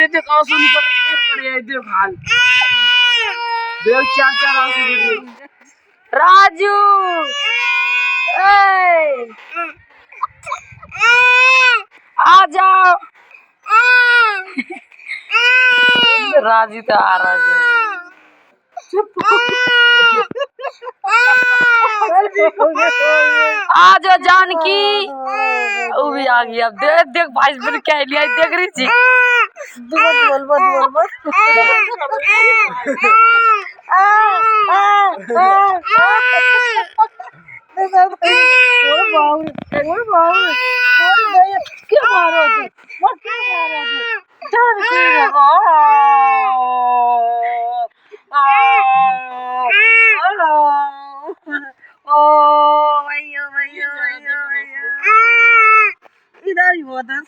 देख आंसू निकल रहे हैं, देख हाल, देख चार आंसू गिर रहे। राजू आ जाओ। राजू तो आ रहा है। आ जाओ जानकी, वो भी आ गई। अब देख देख भाई बन क्या लिया, देख रही थी। इधर ही बहुत है।